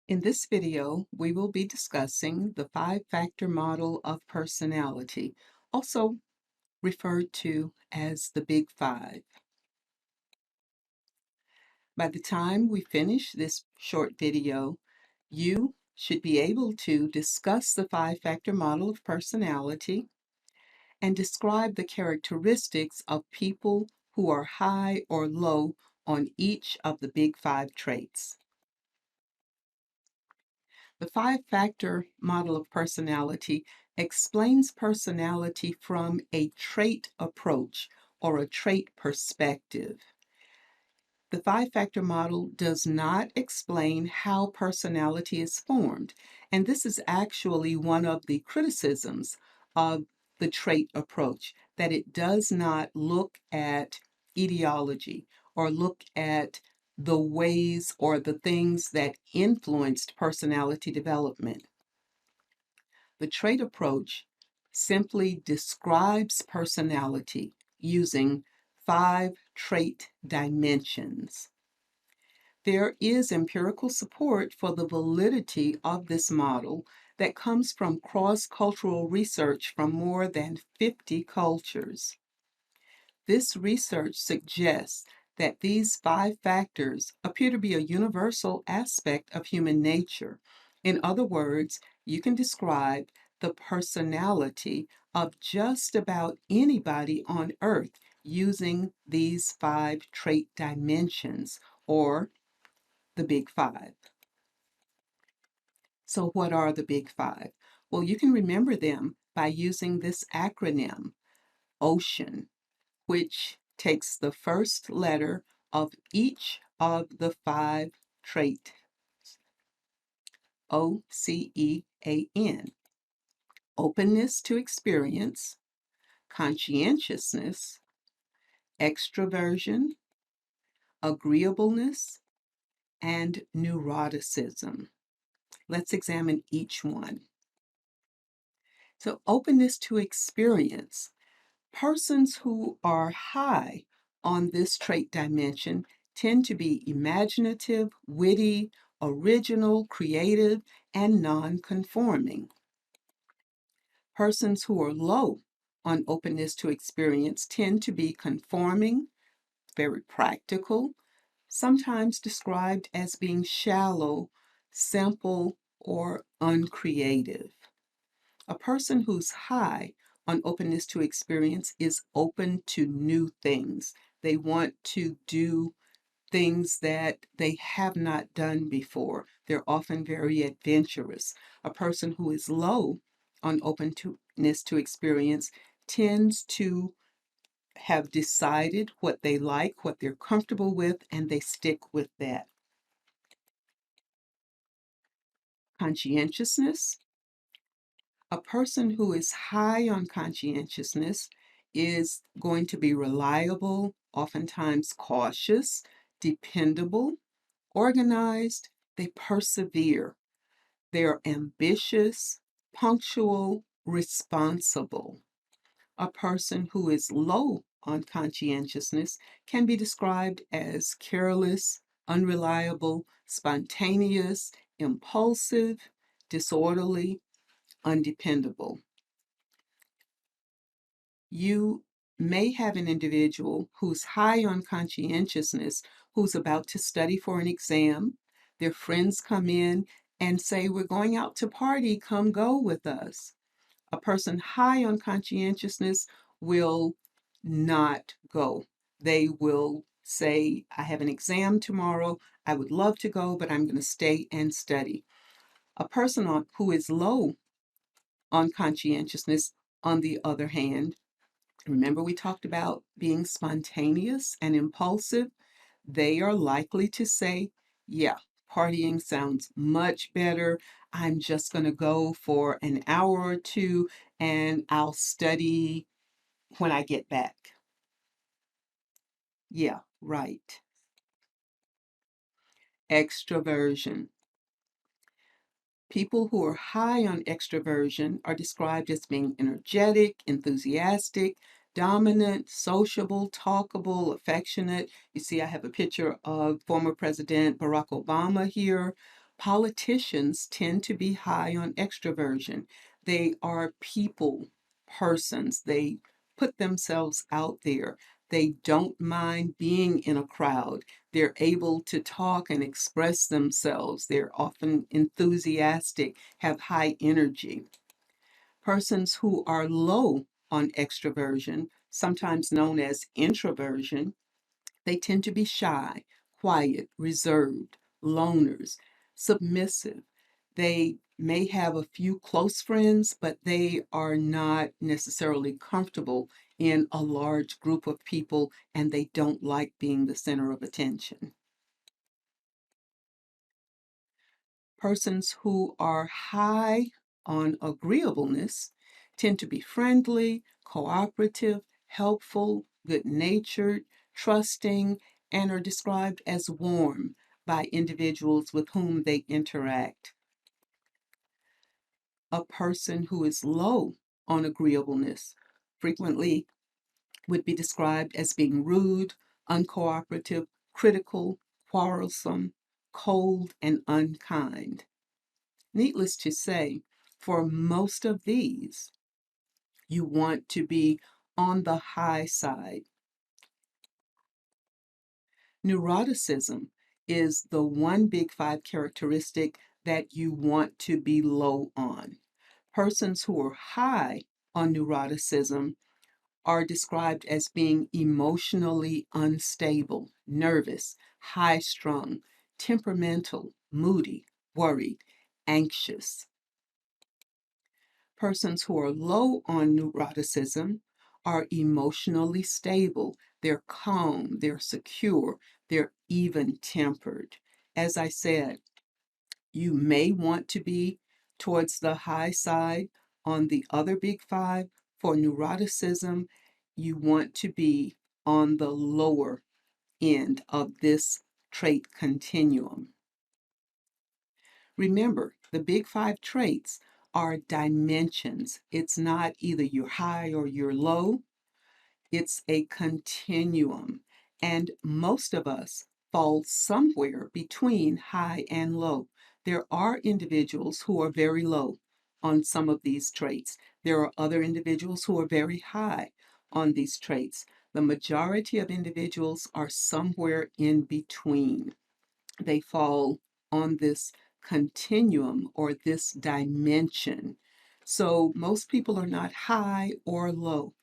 In this video, we will be discussing the five-factor model of personality, also referred to as the Big Five. By the time we finish this short video, you should be able to discuss the five-factor model of personality and describe the characteristics of people who are high or low on each of the Big Five traits. The five-factor model of personality explains personality from a trait approach or a trait perspective. The five-factor model does not explain how personality is formed, and this is actually one of the criticisms of the trait approach, that it does not look at etiology or look at the ways or the things that influenced personality development. The trait approach simply describes personality using five trait dimensions. There is empirical support for the validity of this model that comes from cross-cultural research from more than 50 cultures. This research suggests that these five factors appear to be a universal aspect of human nature. In other words, you can describe the personality of just about anybody on Earth using these five trait dimensions, or the Big Five. So what are the Big Five? Well, you can remember them by using this acronym, OCEAN, which takes the first letter of each of the five traits. OCEAN. Openness to experience, conscientiousness, extroversion, agreeableness, and neuroticism. Let's examine each one. So, openness to experience. Persons who are high on this trait dimension tend to be imaginative, witty, original, creative, and non-conforming. Persons who are low on openness to experience tend to be conforming, very practical, sometimes described as being shallow, simple, or uncreative. A person who's high on openness to experience is open to new things. They want to do things that they have not done before. They're often very adventurous. A person who is low on openness to experience tends to have decided what they like, what they're comfortable with, and they stick with that. Conscientiousness. A person who is high on conscientiousness is going to be reliable, oftentimes cautious, dependable, organized. They persevere. They're ambitious, punctual, responsible. A person who is low on conscientiousness can be described as careless, unreliable, spontaneous, impulsive, disorderly, undependable. You may have an individual who's high on conscientiousness, who's about to study for an exam. Their friends come in and say, "We're going out to party, come go with us." A person high on conscientiousness will not go. They will say, "I have an exam tomorrow. I would love to go, but I'm going to stay and study." A person who is low on conscientiousness, on the other hand, remember we talked about being spontaneous and impulsive? They are likely to say, "Yeah, partying sounds much better. I'm just going to go for an hour or two and I'll study when I get back." Yeah, right. Extroversion. People who are high on extroversion are described as being energetic, enthusiastic, dominant, sociable, talkable, affectionate. You see, I have a picture of former President Barack Obama here, Politicians tend to be high on extroversion. They are people persons. They put themselves out there. They don't mind being in a crowd. They're able to talk and express themselves. They're often enthusiastic, have high energy. Persons who are low on extroversion, sometimes known as introversion, they tend to be shy, quiet, reserved, loners, submissive. They may have a few close friends, but they are not necessarily comfortable in a large group of people and they don't like being the center of attention. Persons who are high on agreeableness tend to be friendly, cooperative, helpful, good natured, trusting, and are described as warm by individuals with whom they interact. A person who is low on agreeableness frequently would be described as being rude, uncooperative, critical, quarrelsome, cold, and unkind. Needless to say, for most of these, you want to be on the high side. Neuroticism is the one big five characteristic that you want to be low on. Persons who are high on neuroticism are described as being emotionally unstable, nervous, high strung, temperamental, moody, worried, anxious. Persons who are low on neuroticism are emotionally stable, they're calm, they're secure, they're even tempered. As I said, you may want to be towards the high side on the other big five. For neuroticism, you want to be on the lower end of this trait continuum. Remember, the big five traits are dimensions. It's not either you're high or you're low, it's a continuum. And most of us fall somewhere between high and low. There are individuals who are very low on some of these traits. There are other individuals who are very high on these traits. The majority of individuals are somewhere in between. They fall on this continuum or this dimension. So most people are not high or low.